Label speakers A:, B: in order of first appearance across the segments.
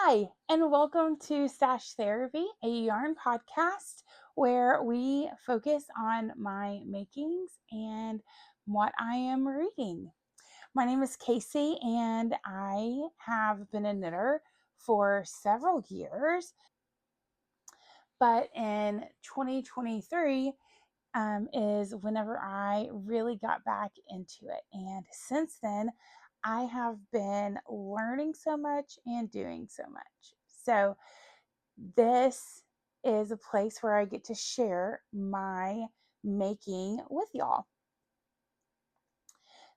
A: Hi, and welcome to Stash Therapy, a yarn podcast where we focus on my makings and what I am reading. My name is Casey, and I have been a knitter for several years, but in 2023 is whenever I really got back into it. And since then, I have been learning so much and doing so much. So, this is a place where I get to share my making with y'all.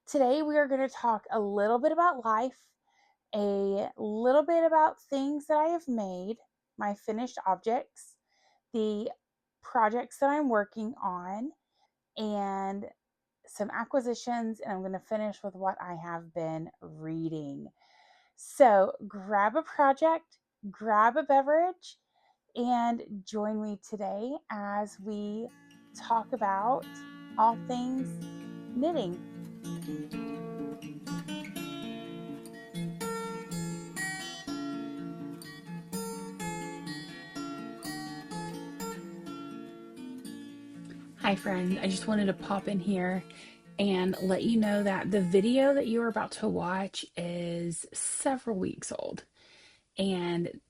A: Today, we are going to talk a little bit about life, a little bit about things that I have made, my finished objects, the projects that I'm working on, and some acquisitions, and I'm going to finish with what I have been reading. So grab a project, grab a beverage, and join me today as we talk about all things knitting.
B: Hi friend, I just wanted to pop in here and let you know that the video that you're about to watch is several weeks old. And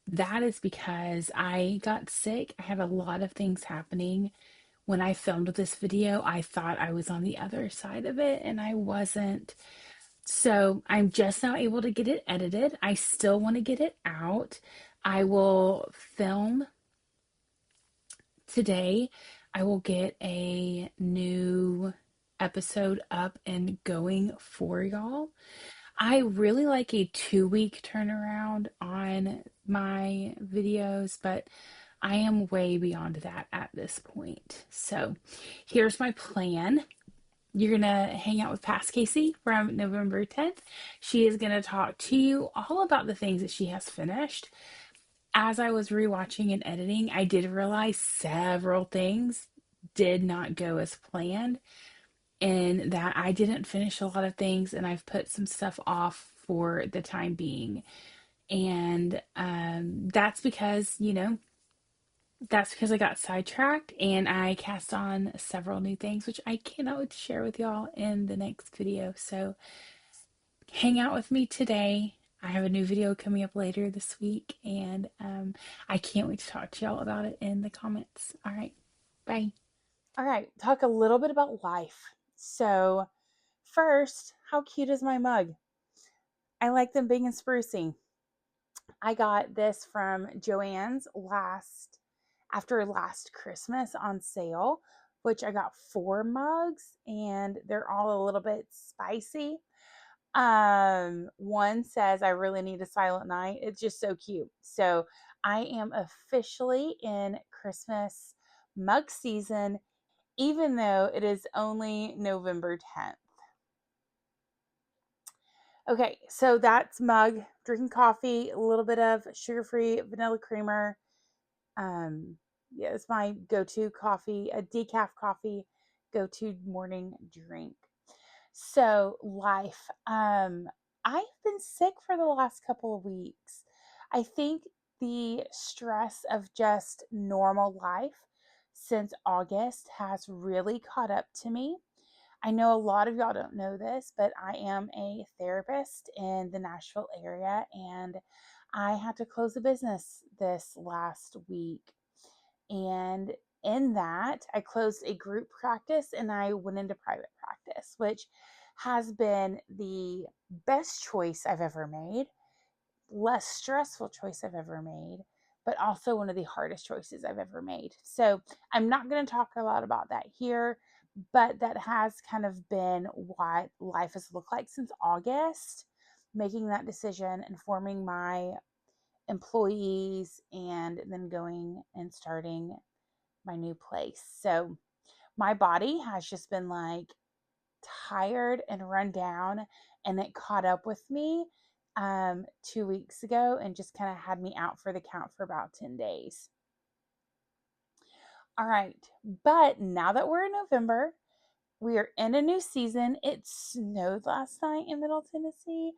B: that is because I got sick. I had a lot of things happening. When I filmed this video, I thought I was on the other side of it and I wasn't. So I'm just now able to get it edited. I still want to get it out. I will film today. I will get a new episode up and going for y'all. I really like a 2-week turnaround on my videos, but I am way beyond that at this point. So here's my plan. You're going to hang out with Past Casey from November 10th. She is going to talk to you all about the things that she has finished. As I was rewatching and editing, I did realize several things did not go as planned, and that I didn't finish a lot of things, and I've put some stuff off for the time being. And that's because, I got sidetracked and I cast on several new things, which I cannot wait to share with y'all in the next video. So hang out with me today. I have a new video coming up later this week, and I can't wait to talk to y'all about it in the comments. All right, bye.
A: All right, talk a little bit about life. So, first, how cute is my mug? I like them big and sprucey. I got this from Joann's after last Christmas on sale, which I got 4 mugs and they're all a little bit spicy. One says I really need a silent night. It's just so cute. So I am officially in Christmas mug season, even though it is only November 10th. Okay, so that's mug, drinking coffee, a little bit of sugar-free vanilla creamer. Yeah, it's my go-to coffee, a decaf coffee, go-to morning drink. So life. I've been sick for the last couple of weeks. I think the stress of just normal life since August has really caught up to me. I know a lot of y'all don't know this, but I am a therapist in the Nashville area, and I had to close a business this last week. And in that, I closed a group practice and I went into private practice, which has been the best choice I've ever made, less stressful choice I've ever made, but also one of the hardest choices I've ever made. So I'm not going to talk a lot about that here, but that has kind of been what life has looked like since August, making that decision, informing my employees, and then going and starting my new place. So my body has just been like tired and run down, and it caught up with me 2 weeks ago and just kind of had me out for the count for about 10 days. All right, but now that we're in November, we are in a new season. It snowed last night in Middle Tennessee.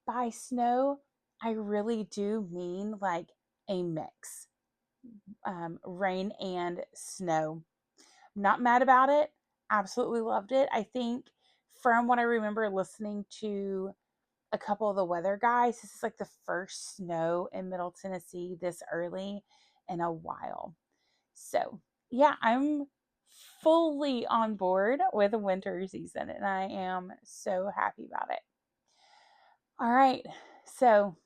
A: By snow, I really do mean like a mix, rain and snow. Not mad about it. Absolutely loved it. I think from what I remember listening to a couple of the weather guys, this is like the first snow in Middle Tennessee this early in a while. So, yeah, I'm fully on board with the winter season and I am so happy about it. All right. So,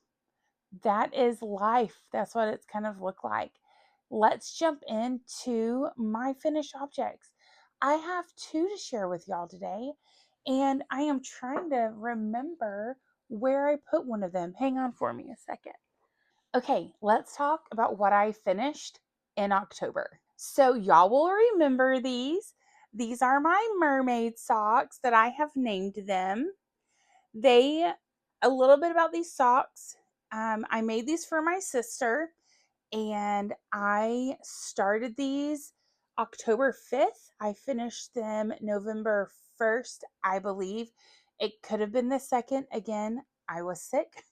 A: that is life. That's what it's kind of look like. Let's jump into my finished objects. I have two to share with y'all today, and I am trying to remember where I put one of them. Hang on for me a second. Okay, let's talk about what I finished in October. So, y'all will remember these. These are my mermaid socks that I have named them. They, a little bit about these socks. I made these for my sister and I started these October 5th. I finished them November 1st, I believe. It could have been the 2nd. Again, I was sick.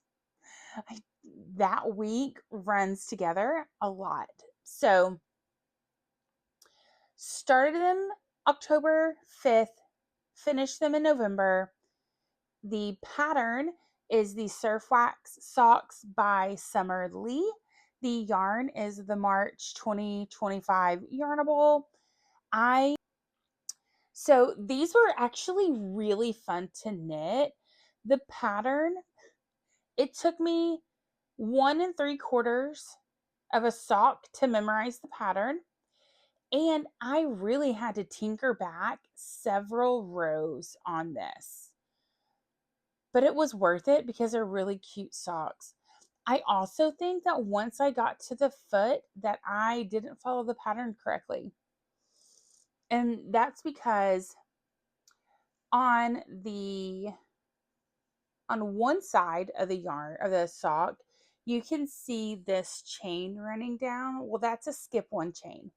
A: That week runs together a lot. So, started them October 5th, finished them in November. The pattern is the Surf Wax Socks by Summer Lee. The yarn is the March 2025 Yarnable. So these were actually really fun to knit. The pattern, it took me 1 3/4 of a sock to memorize the pattern. And I really had to tinker back several rows on this. But it was worth it because they're really cute socks. I also think that once I got to the foot that I didn't follow the pattern correctly. And that's because on the on one side of the yarn of the sock, you can see this chain running down. Well, that's a skip one chain.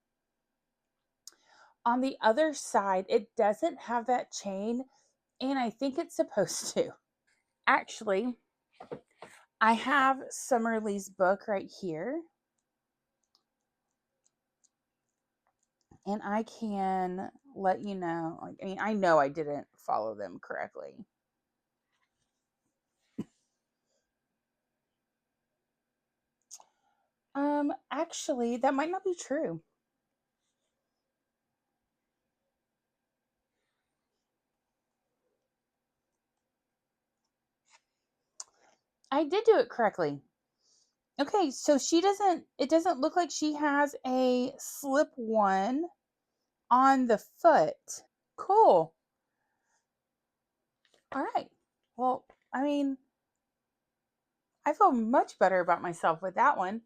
A: On the other side, it doesn't have that chain, and I think it's supposed to. Actually, I have Summer Lee's book right here. And I can let you know, like, I mean, I know I didn't follow them correctly. Actually, that might not be true. I did do it correctly. Okay, so it doesn't look like she has a slip one on the foot. Cool. All right. Well, I mean, I feel much better about myself with that one.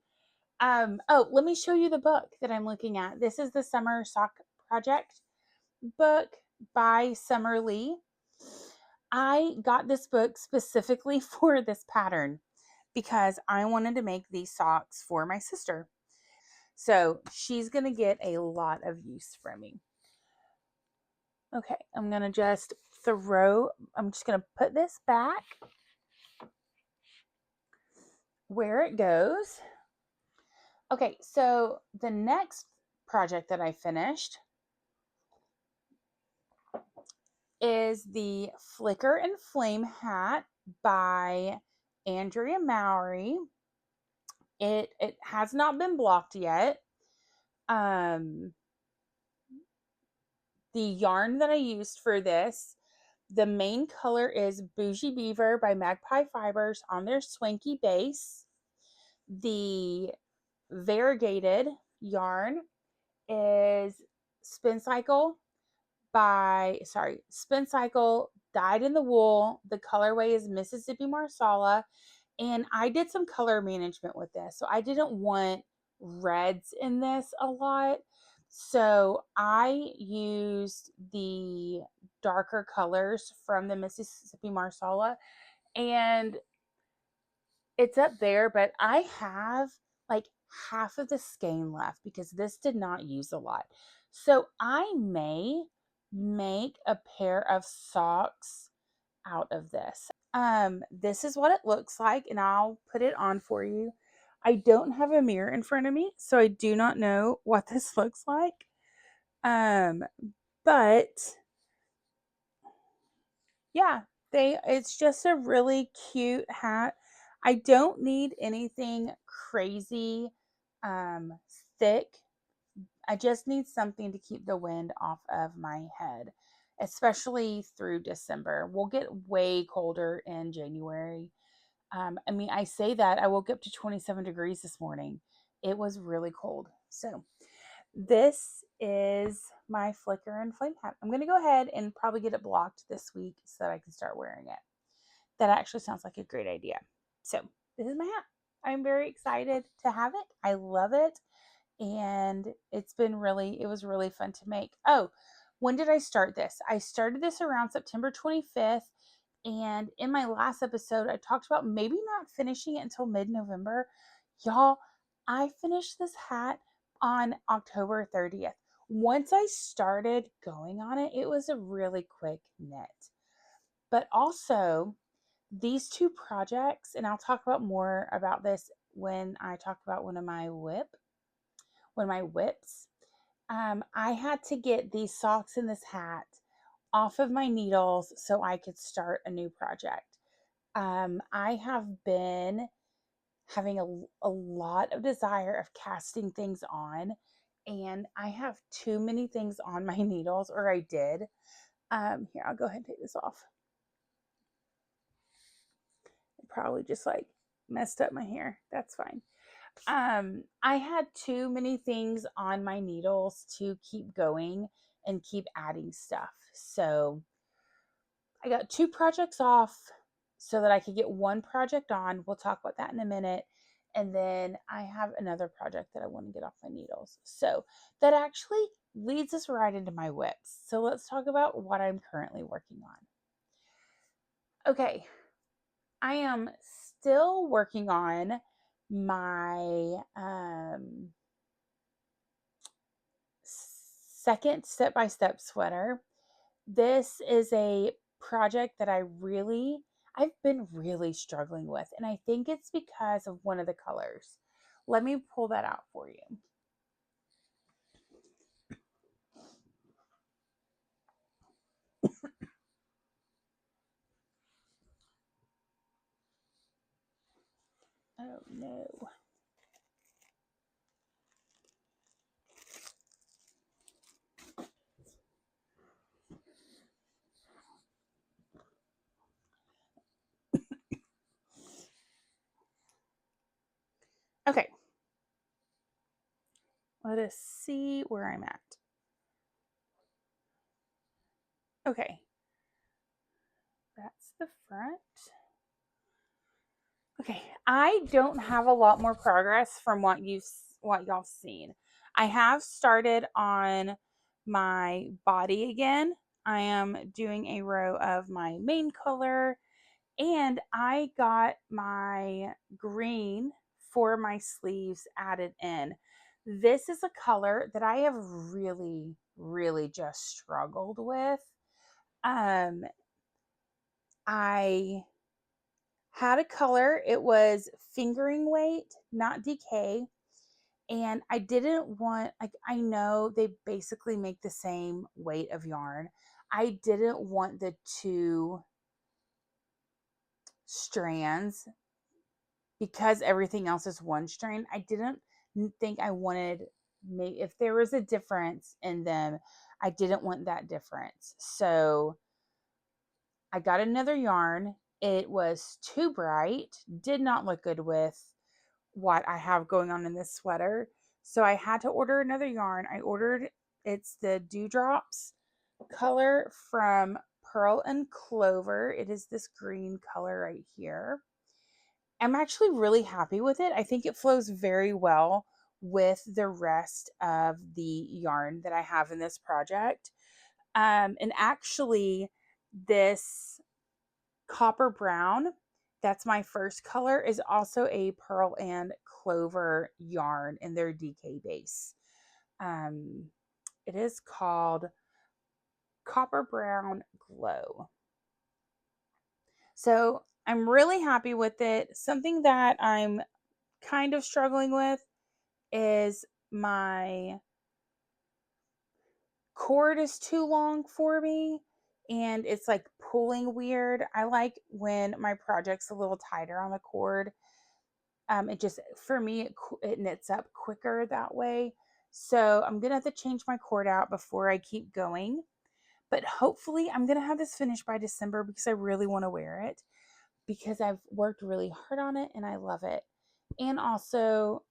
A: Oh, let me show you the book that I'm looking at. This is the Summer Sock Project book by Summer Lee. I got this book specifically for this pattern because I wanted to make these socks for my sister. So she's going to get a lot of use from me. Okay, I'm going to just I'm just going to put this back where it goes. Okay, so the next project that I finished is the Flicker and Flame hat by Andrea Mowry. It has not been blocked yet. Um, the yarn that I used for this, the main color is Bougie Beaver by Magpie Fibers on their swanky base. The variegated yarn is Spin Cycle Spin Cycle Dyed in the Wool. The colorway is Mississippi Marsala. And I did some color management with this. So I didn't want reds in this a lot. So I used the darker colors from the Mississippi Marsala. And it's up there, but I have like half of the skein left because this did not use a lot. So I may make a pair of socks out of this. This is what it looks like, and I'll put it on for you. I don't have a mirror in front of me, so I do not know what this looks like. Um, but yeah, it's just a really cute hat. I don't need anything crazy thick. I just need something to keep the wind off of my head, especially through December. We'll get way colder in January. I mean, I say that I woke up to 27 degrees this morning. It was really cold. So, this is my flicker and flame hat. I'm going to go ahead and probably get it blocked this week so that I can start wearing it. That actually sounds like a great idea. So, this is my hat. I'm very excited to have it. I love it. And it was really fun to make. Oh, when did I start this? I started this around September 25th. And in my last episode, I talked about maybe not finishing it until mid November. Y'all, I finished this hat on October 30th. Once I started going on it, it was a really quick knit. But also, these two projects, and I'll talk about more about this when I talk about one of my whips. I had to get these socks and this hat off of my needles so I could start a new project. I have been having a lot of desire of casting things on, and I have too many things on my needles, or I did. Here, I'll go ahead and take this off. It probably just like messed up my hair. That's fine. I had too many things on my needles to keep going and keep adding stuff. So I got two projects off so that I could get one project on. We'll talk about that in a minute. And then I have another project that I want to get off my needles. So that actually leads us right into my whips. So let's talk about what I'm currently working on. Okay, I am still working on my second step-by-step sweater. This is a project that I've been really struggling with, and I think it's because of one of the colors. Let me pull that out for you. Oh no. Okay. Let us see where I'm at. Okay. That's the front. Okay, I don't have a lot more progress from what y'all seen. I have started on my body again. I am doing a row of my main color, and I got my green for my sleeves added in. This is a color that I have really just struggled with. Um I had a color. It was fingering weight, not DK. And I didn't want, like, I know they basically make the same weight of yarn. I didn't want the two strands because everything else is one strand. I didn't think I wanted, maybe if there was a difference in them, I didn't want that difference. So I got another yarn. It was too bright, did not look good with what I have going on in this sweater. So I had to order another yarn. It's the Dewdrops color from Pearl and Clover. It is this green color right here. I'm actually really happy with it. I think it flows very well with the rest of the yarn that I have in this project. And actually, this copper brown, that's my first color, is also a Pearl and Clover yarn in their DK base. It is called Copper Brown Glow. So I'm really happy with it. Something that I'm kind of struggling with is my cord is too long for me and it's like pulling weird. I like when my project's a little tighter on the cord. It just, for me, it knits up quicker that way. So I'm going to have to change my cord out before I keep going. But hopefully I'm going to have this finished by December because I really want to wear it because I've worked really hard on it and I love it. And also,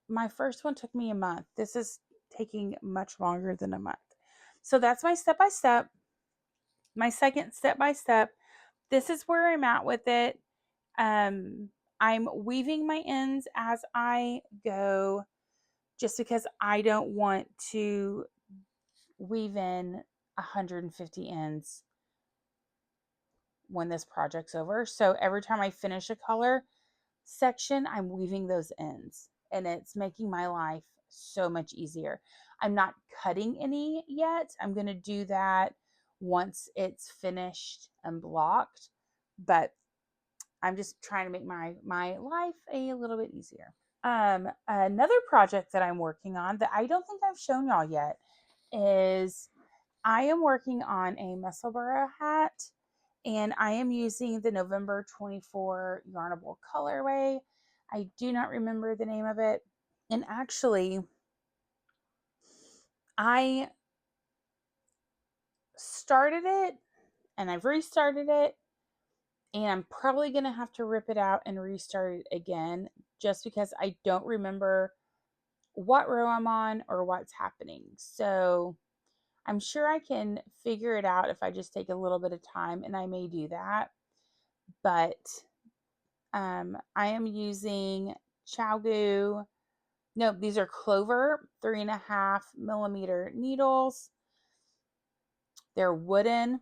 A: my first one took me a month. This is taking much longer than a month. So that's my step by step. My second step by step. This is where I'm at with it. Um, I'm weaving my ends as I go just because I don't want to weave in 150 ends when this project's over. So every time I finish a color section, I'm weaving those ends and it's making my life so much easier. I'm not cutting any yet. I'm going to do that once it's finished and blocked, but I'm just trying to make my life a little bit easier. Another project that I'm working on that I don't think I've shown y'all yet is I am working on a Musselburgh hat and I am using the November 24 Yarnable colorway. I do not remember the name of it. And actually, I started it and I've restarted it, and I'm probably going to have to rip it out and restart it again just because I don't remember what row I'm on or what's happening. So I'm sure I can figure it out if I just take a little bit of time, and I may do that. But I am using Chow. No, these are Clover 3.5 millimeter needles. They're wooden.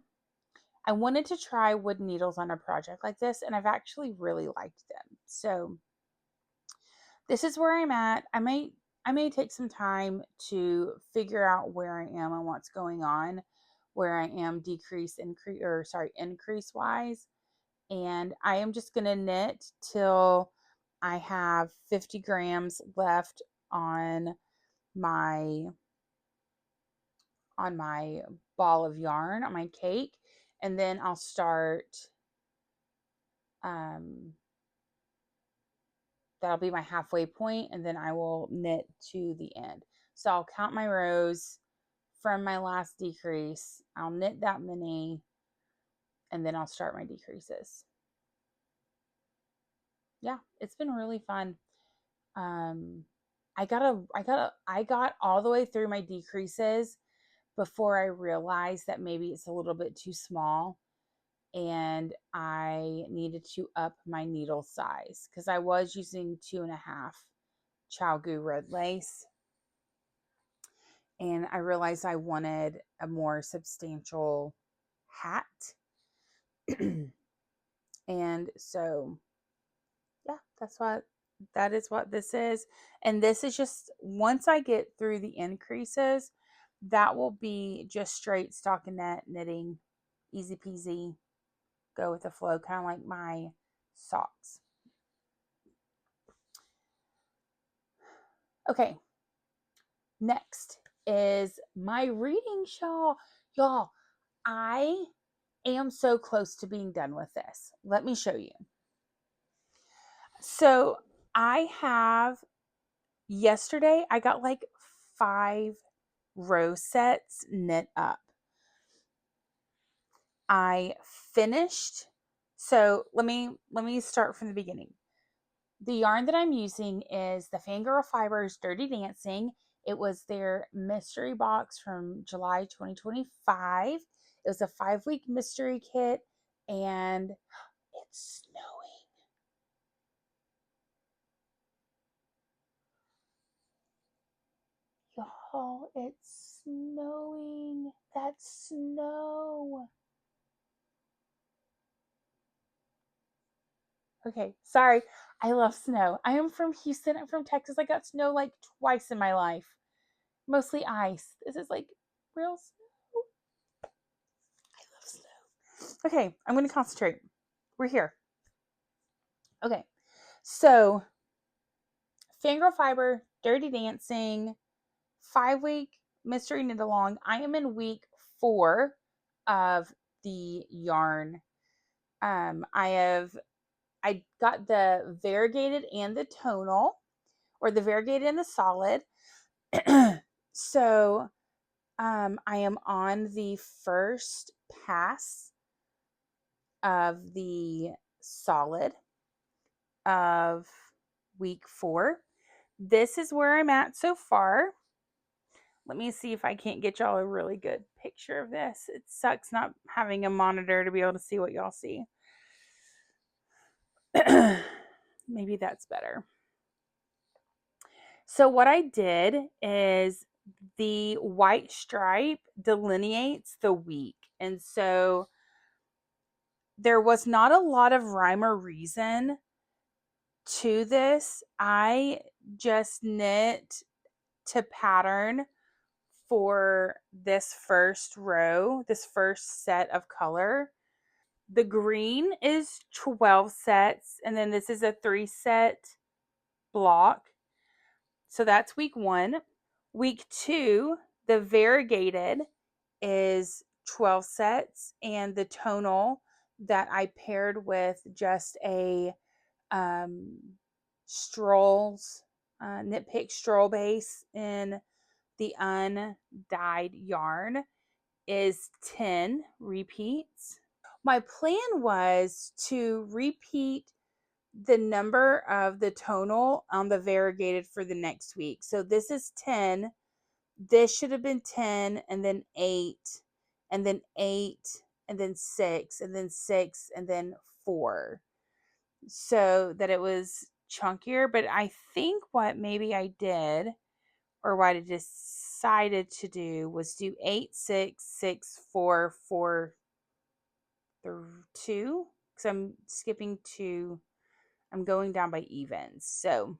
A: I wanted to try wooden needles on a project like this, and I've actually really liked them. So this is where I'm at. I may take some time to figure out where I am and what's going on, where I am increase wise. And I am just going to knit till I have 50 grams left on my on my ball of yarn, on my cake, and then I'll start um that'll be my halfway point, and then I will knit to the end. So I'll count my rows from my last decrease. I'll knit that many, and then I'll start my decreases. Yeah, it's been really fun. Um, I got all the way through my decreases before I realized that maybe it's a little bit too small and I needed to up my needle size because I was using 2.5 Chow red lace, and I realized I wanted a more substantial hat. And so, yeah, that is what this is. And this is just once I get through the increases, that will be just straight stockinette knitting, easy peasy, go with the flow, kind of like my socks. Okay, next is my reading shawl. Y'all, I am so close to being done with this. Let me show you. So I have, yesterday, I got like 5 row sets knit up. I finished. So let me start from the beginning. The yarn that I'm using is the Fangirl Fibers Dirty Dancing. It was their mystery box from July 2025. It was a 5-week mystery kit, and it's snowing. Y'all, it's snowing. That's snow. Okay, sorry. I love snow. I am from Houston. I'm from Texas. I got snow like twice in my life. Mostly ice. This is like real snow. I love snow. Okay, I'm going to concentrate. we're here. Okay, so Fangirl Fiber, Dirty Dancing, 5-week mystery knit along. I am in week 4 of the yarn. I got the variegated and the tonal, or the variegated and the solid. So I am on the first pass of the solid of week 4. This is where I'm at so far. Let me see if I can't get y'all a really good picture of this. It sucks not having a monitor to be able to see what y'all see. Maybe that's better. So what I did is the white stripe delineates the week. And so there was not a lot of rhyme or reason to this. I just knit to pattern for this first row, this first set of color. The green is 12 sets, and then this is a 3-set block. So that's week 1. Week 2, the variegated is 12 sets, and the tonal that I paired with just a strolls, knit pick stroll base in the undyed yarn is 10 repeats. My plan was to repeat the number of the tonal on the variegated for the next week. So this is 10. This should have been 10, and then 8, and then 8, and then 6, and then 6, and then 4. So that it was chunkier. But I think what maybe I did, or what I decided to do, was do 8, 6, 6, 4, 4, 2, because I'm skipping 2. I'm going down by evens. So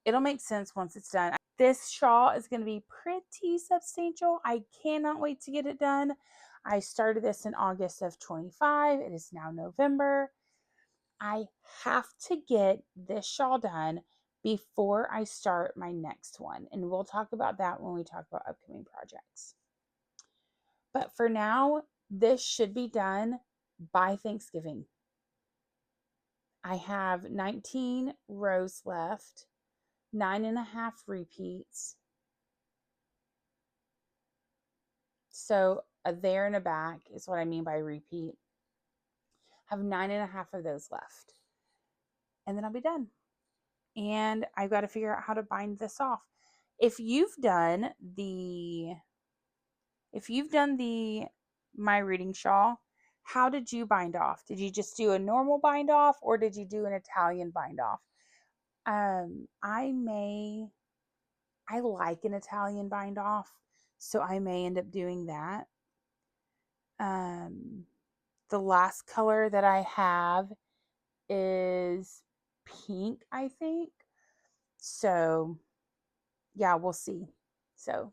A: it'll make sense once it's done. This shawl is going to be pretty substantial. I cannot wait to get it done. I started this in August of 25. It is now November. I have to get this shawl done before I start my next one. And we'll talk about that when we talk about upcoming projects. But for now, this should be done by Thanksgiving. I have 19 rows left, 9.5 repeats. So a there and a back is what I mean by repeat. I have 9.5 of those left. And then I'll be done. And I've got to figure out how to bind this off. If you've done the My Reading Shawl, how did you bind off? Did you just do a normal bind off, or did you do an Italian bind off? I like an Italian bind off, so I may end up doing that. The last color that I have is pink, I think. So yeah, we'll see. So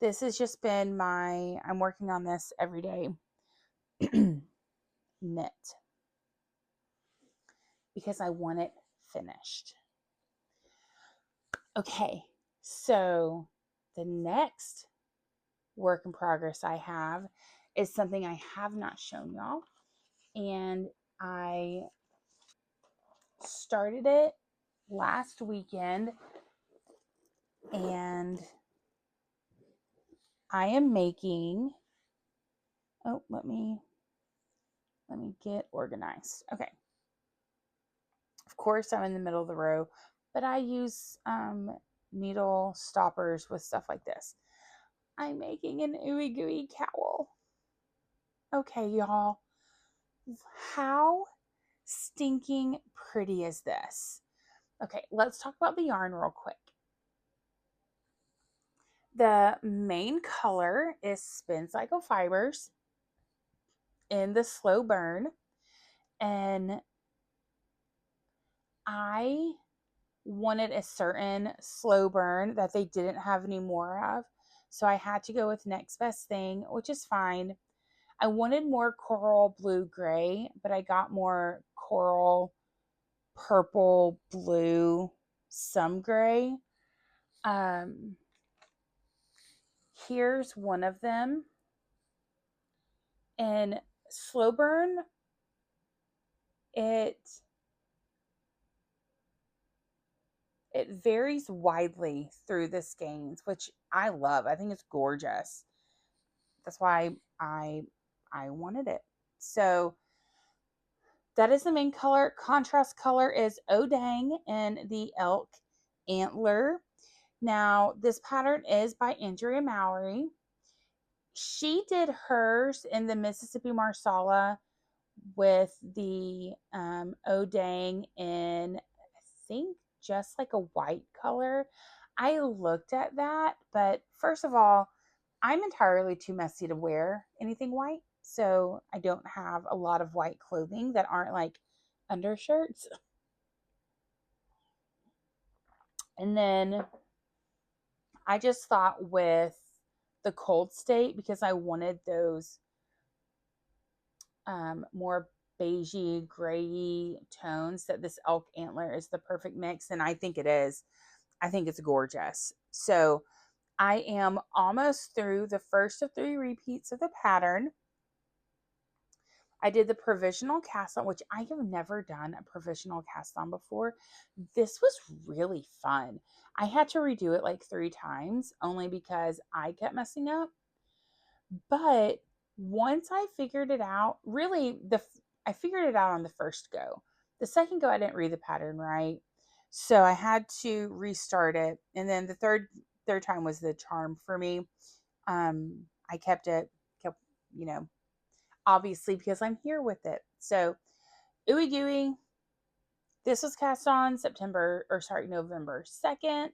A: this has just been I'm working on this every day knit because I want it finished. Okay, so the next work in progress I have is something I have not shown y'all, and I started it last weekend, and I am making, oh, let me get organized. Okay. Of course, I'm in the middle of the row, but I use needle stoppers with stuff like this. I'm making an Ooey Gooey cowl. Okay, y'all. How stinking pretty is this? Okay, let's talk about the yarn real quick. The main color is Spin Cycle Fibers in the slow burn, and I wanted a certain slow burn that they didn't have any more of, so I had to go with next best thing, which is fine. I wanted more coral blue gray, but I got more coral purple blue some gray. Um, Here's one of them. And slow burn, it it varies widely through the skeins, which I love. I think it's gorgeous. That's why I wanted it. So that is the main color. Contrast color is Odang and the elk antler. Now, this pattern is by Andrea Mowry. She did hers in the Mississippi Marsala with the Odang in, I think, just like a white color. I looked at that, but first of all, I'm entirely too messy to wear anything white. So I don't have a lot of white clothing that aren't like undershirts. And then I just thought with the cold state, because I wanted those more beigey, grayy tones, that this elk antler is the perfect mix. And I think it is. I think it's gorgeous. So I am almost through the first of 3 repeats of the pattern. I did the provisional cast on, which I have never done a provisional cast on before. This was really fun. I had to redo it like 3 times only because I kept messing up. But once I figured it out, really I figured it out on the first go. The second go I didn't read the pattern right. So I had to restart it. And then the third time was the charm for me. I kept, you know, obviously because I'm here with it. So Ooey Gooey, this was cast on November 2nd.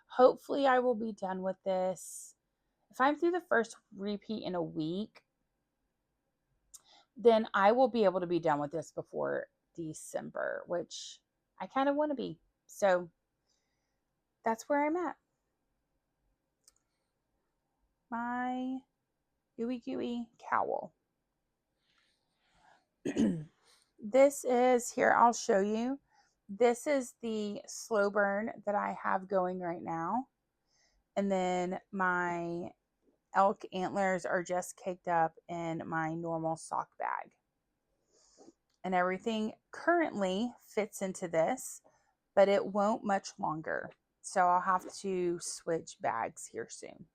A: Hopefully I will be done with this. If I'm through the first repeat in a week, then I will be able to be done with this before December, which I kind of want to be. So that's where I'm at. My Ooey Gooey Cowel. This is, here, I'll show you. This is the slow burn that I have going right now. And then my elk antlers are just caked up in my normal sock bag. And everything currently fits into this, but it won't much longer. So I'll have to switch bags here soon.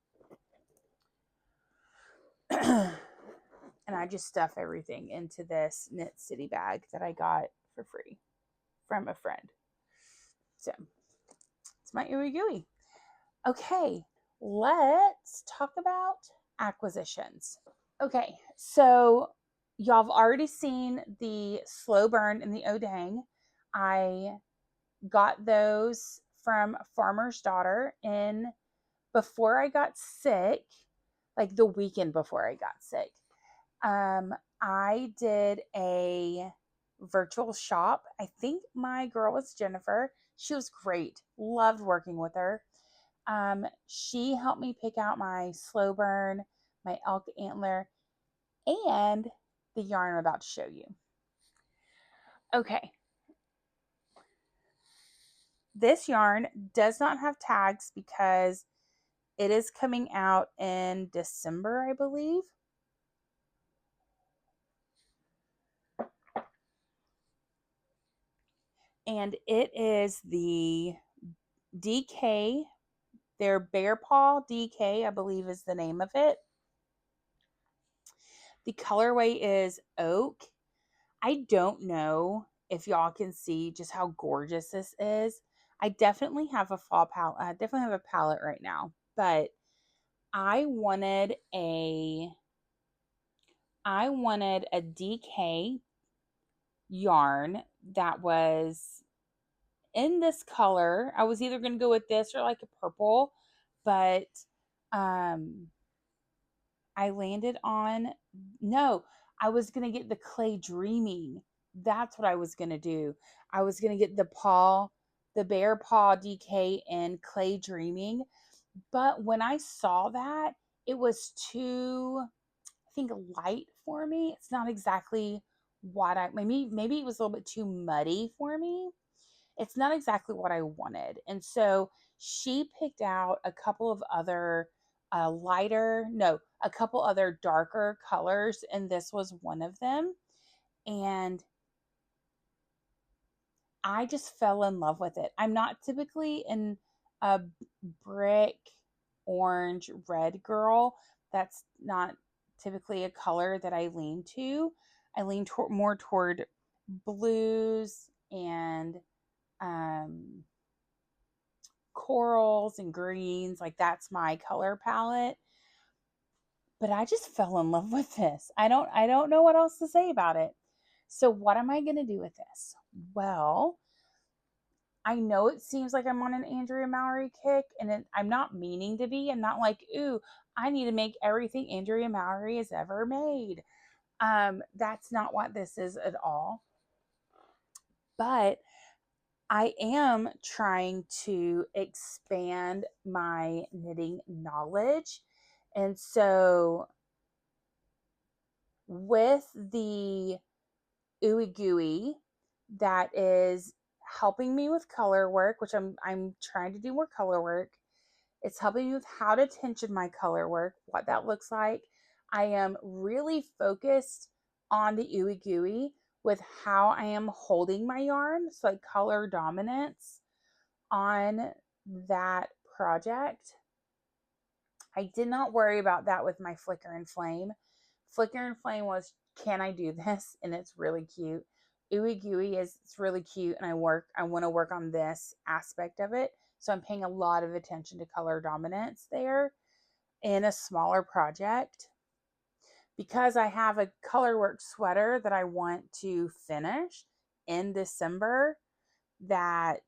A: And I just stuff everything into this Knit City bag that I got for free from a friend. So it's my Ooey Gooey. Okay, let's talk about acquisitions. Okay, so y'all have already seen the slow burn and the Odang. I got those from Farmer's Daughter in before I got sick, like the weekend before I got sick. I did a virtual shop. I think my girl was Jennifer. She was great. Loved working with her. She helped me pick out my slow burn, my elk antler, and the yarn I'm about to show you. Okay. This yarn does not have tags because it is coming out in December, I believe. And it is the DK, their Bear Paw DK, I believe is the name of it. The colorway is Oak. I don't know if y'all can see just how gorgeous this is. I definitely have a fall palette. I definitely have a palette right now, but I wanted a DK yarn that was in this color. I was either going to go with this or like a purple, but I landed on, no, I was going to get the Clay Dreaming. That's what I was going to do. I was going to get the Bear Paw DK and Clay Dreaming. But when I saw that, it was too, I think, light for me. It's not exactly what maybe it was a little bit too muddy for me. It's not exactly what I wanted. And so she picked out a couple of other a couple other darker colors, and this was one of them. And I just fell in love with it. I'm not typically in a brick orange red girl. That's not typically a color that I lean to. I lean more toward blues and um, corals and greens. Like that's my color palette. But I just fell in love with this. I don't know what else to say about it. So what am I going to do with this? Well, I know it seems like I'm on an Andrea Mowry kick, and I'm not meaning to be. I'm not like, ooh, I need to make everything Andrea Mowry has ever made. That's not what this is at all. But I am trying to expand my knitting knowledge. And so with the Ooey Gooey that is helping me with color work, which I'm trying to do more color work. It's helping me with how to tension my color work, what that looks like. I am really focused on the Ooey Gooey with how I am holding my yarn, so like color dominance on that project. I did not worry about that with my Flicker and Flame. Flicker and Flame was, can I do this? And it's really cute. Ooey Gooey is, it's really cute, and I want to work on this aspect of it. So I'm paying a lot of attention to color dominance there in a smaller project. Because I have a colorwork sweater that I want to finish in December that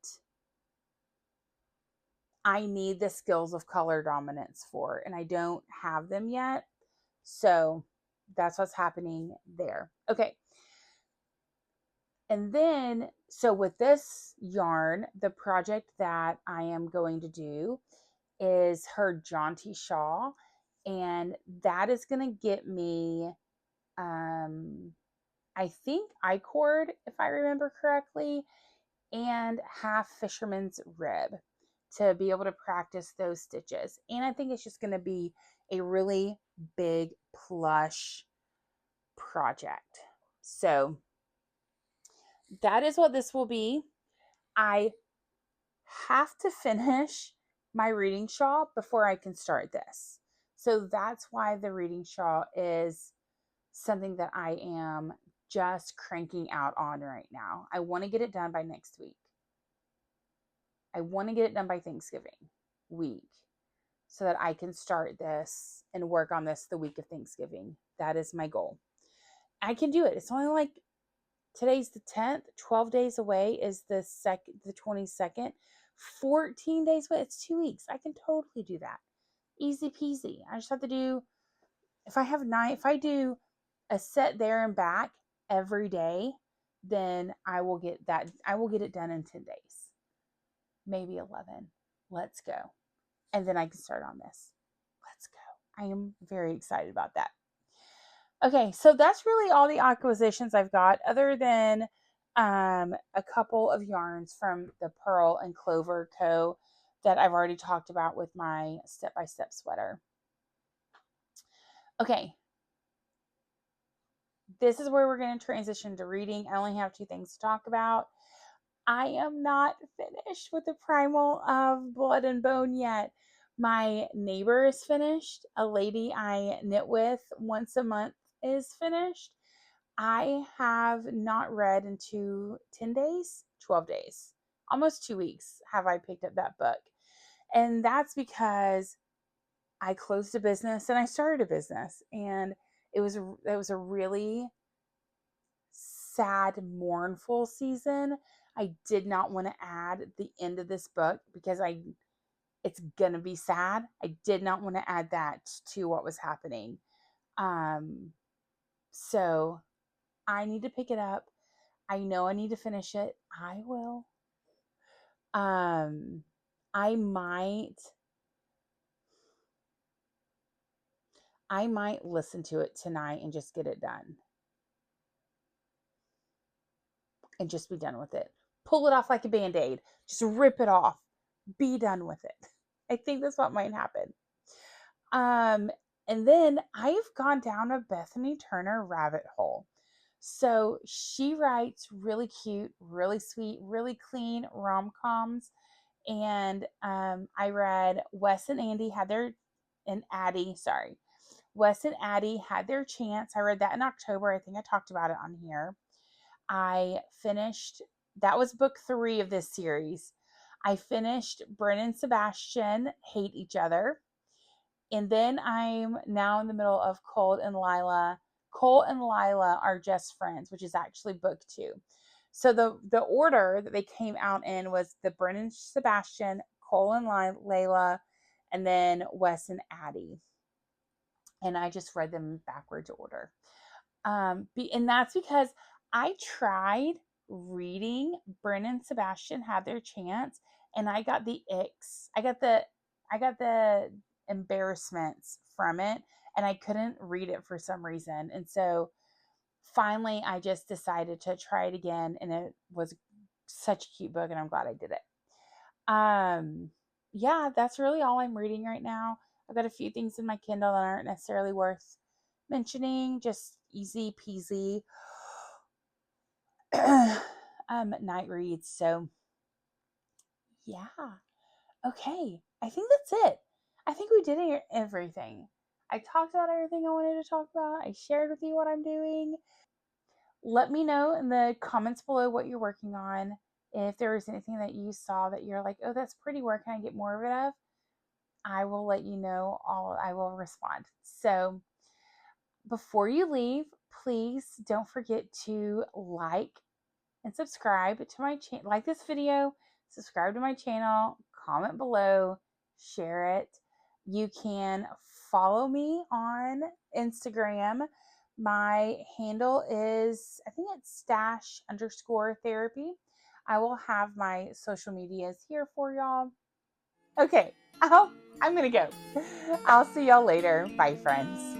A: I need the skills of color dominance for, and I don't have them yet. So that's what's happening there. Okay. And then, so with this yarn, the project that I am going to do is her jaunty shawl. And that is going to get me, I think, I-cord, if I remember correctly, and half fisherman's rib to be able to practice those stitches. And I think it's just going to be a really big plush project. So that is what this will be. I have to finish my reading shawl before I can start this. So that's why the reading shawl is something that I am just cranking out on right now. I want to get it done by next week. I want to get it done by Thanksgiving week so that I can start this and work on this the week of Thanksgiving. That is my goal. I can do it. It's only like today's the 10th, 12 days away is the 22nd, 14 days away. It's 2 weeks. I can totally do that. Easy peasy. I just have to do, if I do a set there and back every day, then I will get it done in 10 days, maybe 11. Let's go. And then I can start on this. Let's go. I am very excited about that. Okay, so that's really all the acquisitions I've got, other than a couple of yarns from the Pearl and Clover Co. that I've already talked about with my step-by-step sweater. Okay, this is where we're going to transition to reading. I only have 2 things to talk about. I am not finished with the Primal of Blood and Bone yet. My neighbor is finished. A lady I knit with once a month is finished. I have not read into 10 days, 12 days, almost 2 weeks have I picked up that book. And that's because I closed a business and I started a business. And it was a really sad, mournful season. I did not want to add the end of this book because it's gonna be sad. I did not want to add that to what was happening. So I need to pick it up. I know I need to finish it. I will. I might I might listen to it tonight and just get it done and just be done with it. Pull it off like a band aid, just rip it off, be done with it. I think that's what might happen. Um, and then I've gone down a Bethany Turner rabbit hole. So she writes really cute, really sweet, really clean rom coms. And I read Wes and Andy had their, and Addie, sorry. Wes and Addie had their chance. I read that in October. I think I talked about it on here. I finished, that was book 3 of this series. I finished Bryn and Sebastian Hate Each Other. And then I'm now in the middle of Cole and Lila. Cole and Lila Are Just Friends, which is actually book 2. So the order that they came out in was the Bryn and Sebastian, Cole and Layla, and then Wes and Addie. And I just read them in backwards order. And that's because I tried reading Bryn and Sebastian Had Their Chance, and I got the icks. I got the embarrassments from it, and I couldn't read it for some reason. And so finally I just decided to try it again, and it was such a cute book, and I'm glad I did it. Yeah, that's really all I'm reading right now. I've got a few things in my Kindle that aren't necessarily worth mentioning, just easy peasy night reads. So yeah. Okay. I think that's it. I think we did everything. I talked about everything I wanted to talk about. I shared with you what I'm doing. Let me know in the comments below what you're working on. If there was anything that you saw that you're like, oh, that's pretty, where can I get more of it of? I will let you know. I will respond. So before you leave, please don't forget to like and subscribe to my channel. Like this video, subscribe to my channel, comment below, share it. You can follow me on Instagram. My handle is, I think it's stash_therapy. I will have my social medias here for y'all. Okay, I'm going to go. I'll see y'all later. Bye, friends.